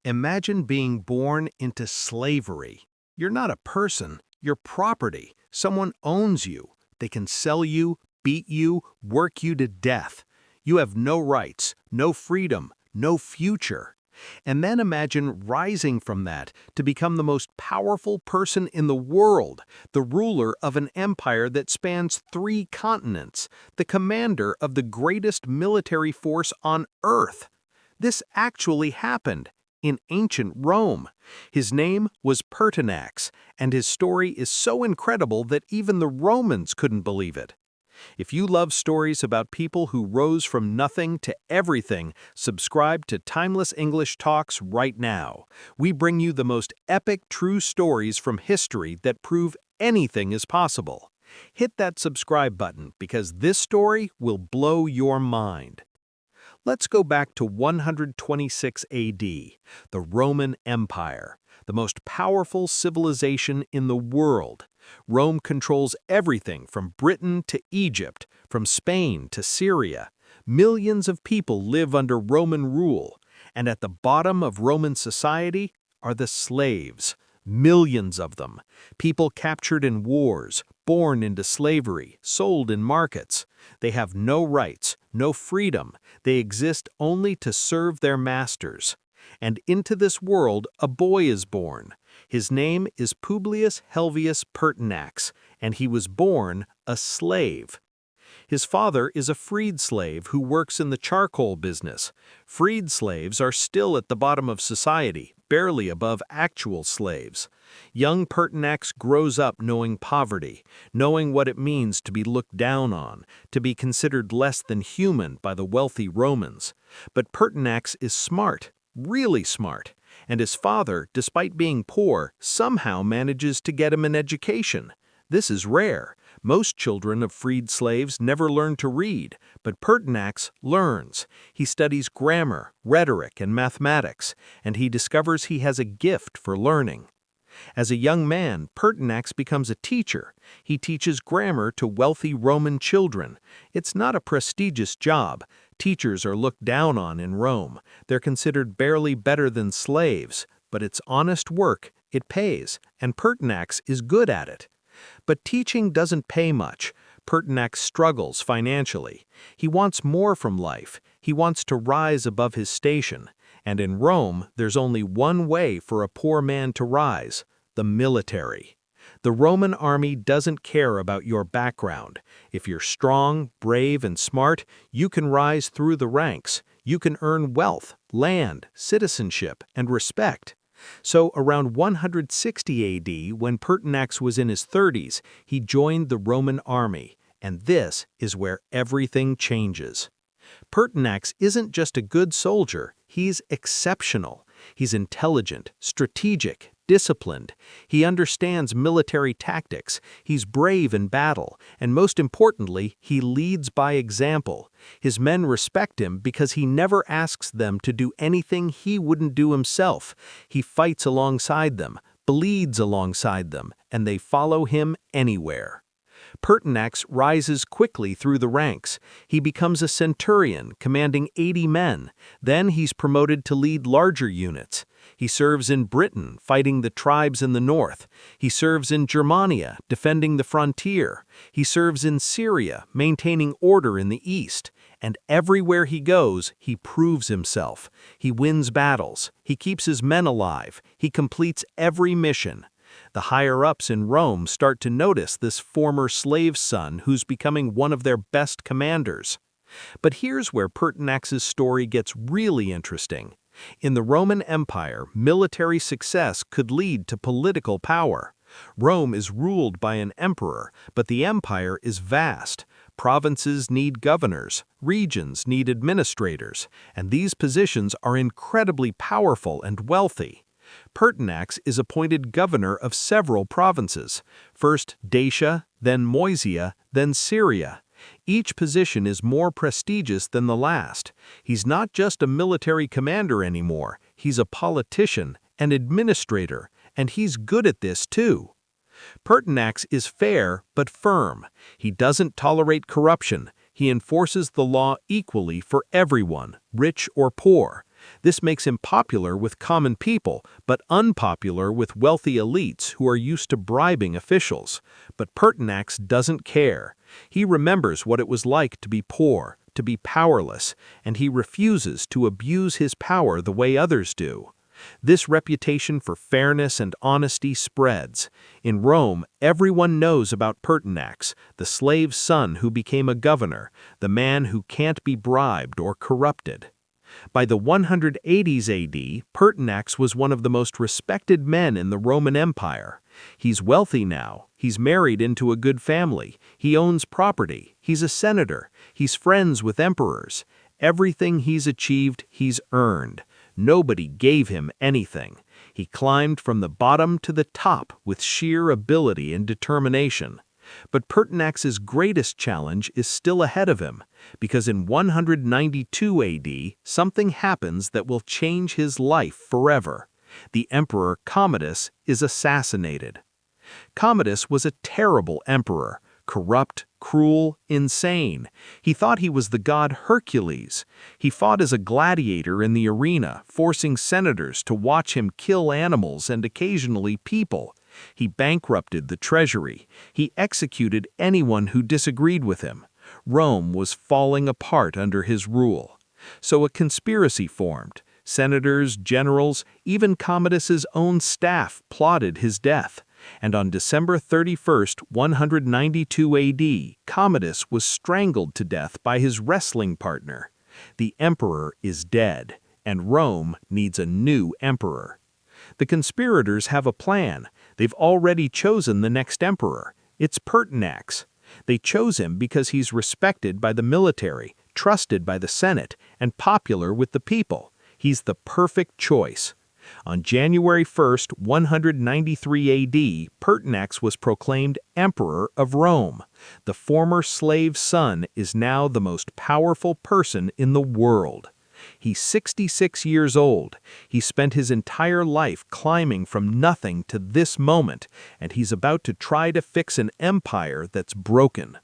Imagine being born into slavery. You're not a person, you're property. Someone owns you. They can sell you, beat you, work you to death. You have no rights, no freedom, no future. And then imagine rising from that to become the most powerful person in the world, the ruler of an empire that spans 3 continents, the commander of the greatest military force on Earth. This actually happened in ancient Rome. His name was Pertinax, and his story is so incredible that even the Romans couldn't believe it. If you love stories about people who rose from nothing to everything, subscribe to Timeless English Talks right now. We bring you the most epic true stories from history that prove anything is possible. Hit that subscribe button because this story will blow your mind. Let's go back to 126 AD, the Roman Empire, the most powerful civilization in the world. Rome controls everything from Britain to Egypt, from Spain to Syria. Millions of people live under Roman rule, and at the bottom of Roman society are the slaves. Millions of them. People captured in wars, born into slavery, sold in markets. They have no rights, no freedom. They exist only to serve their masters. And into this world a boy is born. His name is Publius Helvius Pertinax, and he was born a slave. His father is a freed slave who works in the charcoal business. Freed slaves are still at the bottom of society, barely above actual slaves. Young Pertinax grows up knowing poverty, knowing what it means to be looked down on, to be considered less than human by the wealthy Romans. But Pertinax is smart, really smart, and his father, despite being poor, somehow manages to get him an education. This is rare. Most children of freed slaves never learn to read, but Pertinax learns. He studies grammar, rhetoric, and mathematics, and he discovers he has a gift for learning. As a young man, Pertinax becomes a teacher. He teaches grammar to wealthy Roman children. It's not a prestigious job. Teachers are looked down on in Rome. They're considered barely better than slaves, but it's honest work, it pays, and Pertinax is good at it. But teaching doesn't pay much. Pertinax struggles financially. He wants more from life. He wants to rise above his station. And in Rome, there's only one way for a poor man to rise: the military. The Roman army doesn't care about your background. If you're strong, brave, and smart, you can rise through the ranks. You can earn wealth, land, citizenship, and respect. So around 160 AD, when Pertinax was in his 30s, he joined the Roman army, and this is where everything changes. Pertinax isn't just a good soldier, he's exceptional. He's intelligent, strategic, disciplined. He understands military tactics, he's brave in battle, and most importantly, he leads by example. His men respect him because he never asks them to do anything he wouldn't do himself. He fights alongside them, bleeds alongside them, and they follow him anywhere. Pertinax rises quickly through the ranks. He becomes a centurion, commanding 80 men. Then he's promoted to lead larger units. He serves in Britain, fighting the tribes in the north. He serves in Germania, defending the frontier. He serves in Syria, maintaining order in the east. And everywhere he goes, he proves himself. He wins battles. He keeps his men alive. He completes every mission. The higher-ups in Rome start to notice this former slave son who's becoming one of their best commanders. But here's where Pertinax's story gets really interesting. In the Roman Empire, military success could lead to political power. Rome is ruled by an emperor, but the empire is vast. Provinces need governors, regions need administrators, and these positions are incredibly powerful and wealthy. Pertinax is appointed governor of several provinces, first Dacia, then Moesia, then Syria. Each position is more prestigious than the last. He's not just a military commander anymore, he's a politician, an administrator, and he's good at this too. Pertinax is fair but firm. He doesn't tolerate corruption. He enforces the law equally for everyone, rich or poor. This makes him popular with common people, but unpopular with wealthy elites who are used to bribing officials. But Pertinax doesn't care. He remembers what it was like to be poor, to be powerless, and he refuses to abuse his power the way others do. This reputation for fairness and honesty spreads. In Rome, everyone knows about Pertinax, the slave's son who became a governor, the man who can't be bribed or corrupted. By the 180s AD, Pertinax was one of the most respected men in the Roman Empire. He's wealthy now, he's married into a good family, he owns property, he's a senator, he's friends with emperors. Everything he's achieved, he's earned. Nobody gave him anything. He climbed from the bottom to the top with sheer ability and determination. But Pertinax's greatest challenge is still ahead of him, because in 192 AD, something happens that will change his life forever. The emperor Commodus is assassinated. Commodus was a terrible emperor, corrupt, cruel, insane. He thought he was the god Hercules. He fought as a gladiator in the arena, forcing senators to watch him kill animals and occasionally people. He bankrupted the treasury. He executed anyone who disagreed with him. Rome was falling apart under his rule. So a conspiracy formed. Senators, generals, even Commodus's own staff plotted his death. And on December 31st, 192 AD, Commodus was strangled to death by his wrestling partner. The emperor is dead, and Rome needs a new emperor. The conspirators have a plan. They've already chosen the next emperor. It's Pertinax. They chose him because he's respected by the military, trusted by the Senate, and popular with the people. He's the perfect choice. On January 1st, 193 AD, Pertinax was proclaimed Emperor of Rome. The former slave's son is now the most powerful person in the world. He's 66 years old. He spent his entire life climbing from nothing to this moment, and he's about to try to fix an empire that's broken.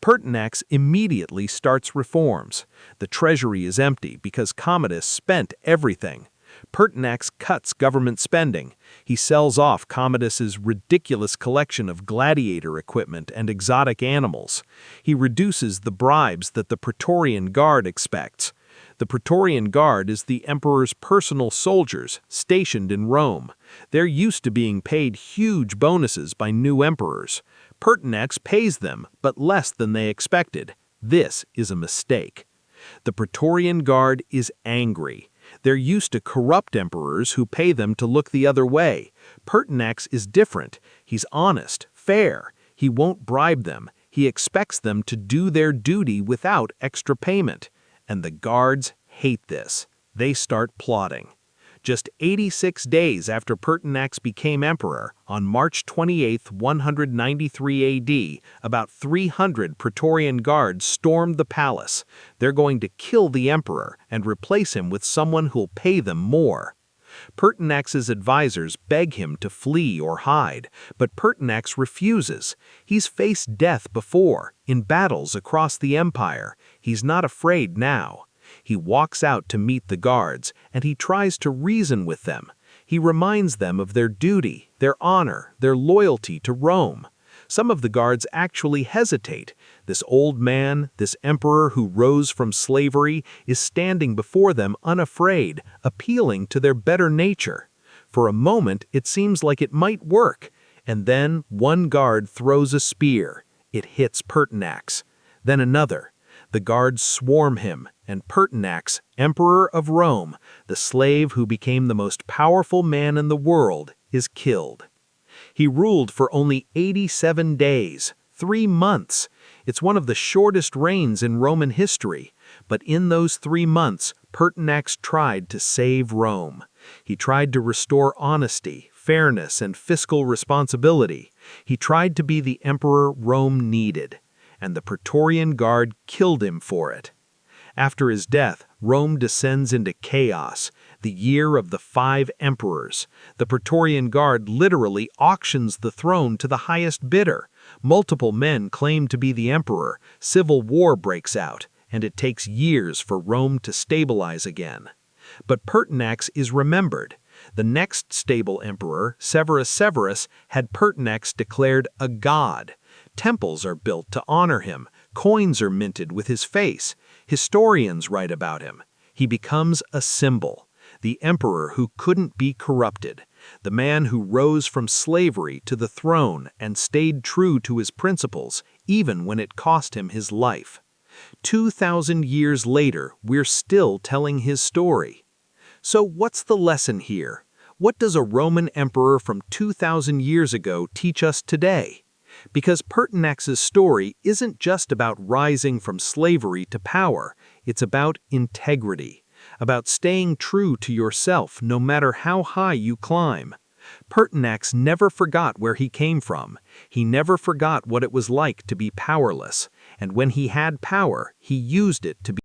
Pertinax immediately starts reforms. The treasury is empty because Commodus spent everything. Pertinax cuts government spending. He sells off Commodus's ridiculous collection of gladiator equipment and exotic animals. He reduces the bribes that the Praetorian Guard expects. The Praetorian Guard is the emperor's personal soldiers stationed in Rome. They're used to being paid huge bonuses by new emperors. Pertinax pays them, but less than they expected. This is a mistake. The Praetorian Guard is angry. They're used to corrupt emperors who pay them to look the other way. Pertinax is different. He's honest, fair. He won't bribe them. He expects them to do their duty without extra payment. And the guards hate this. They start plotting. Just 86 days after Pertinax became emperor, on March 28, 193 AD, about 300 Praetorian guards stormed the palace. They're going to kill the emperor and replace him with someone who'll pay them more. Pertinax's advisors beg him to flee or hide, but Pertinax refuses. He's faced death before, in battles across the empire. He's not afraid now. He walks out to meet the guards, and he tries to reason with them. He reminds them of their duty, their honor, their loyalty to Rome. Some of the guards actually hesitate. This old man, this emperor who rose from slavery, is standing before them unafraid, appealing to their better nature. For a moment, it seems like it might work, and then one guard throws a spear. It hits Pertinax. Then another. The guards swarm him, and Pertinax, Emperor of Rome, the slave who became the most powerful man in the world, is killed. He ruled for only 87 days, 3 months. It's one of the shortest reigns in Roman history, but in those 3 months, Pertinax tried to save Rome. He tried to restore honesty, fairness, and fiscal responsibility. He tried to be the emperor Rome needed, and the Praetorian Guard killed him for it. After his death, Rome descends into chaos, the year of the 5 emperors. The Praetorian Guard literally auctions the throne to the highest bidder. Multiple men claim to be the emperor. Civil war breaks out, and it takes years for Rome to stabilize again. But Pertinax is remembered. The next stable emperor, Severus, had Pertinax declared a god. Temples are built to honor him. Coins are minted with his face. Historians write about him. He becomes a symbol. The emperor who couldn't be corrupted. The man who rose from slavery to the throne and stayed true to his principles, even when it cost him his life. 2,000 years later, we're still telling his story. So what's the lesson here? What does a Roman emperor from 2,000 years ago teach us today? Because Pertinax's story isn't just about rising from slavery to power, it's about integrity, about staying true to yourself no matter how high you climb. Pertinax never forgot where he came from. He never forgot what it was like to be powerless, and when he had power, he used it to be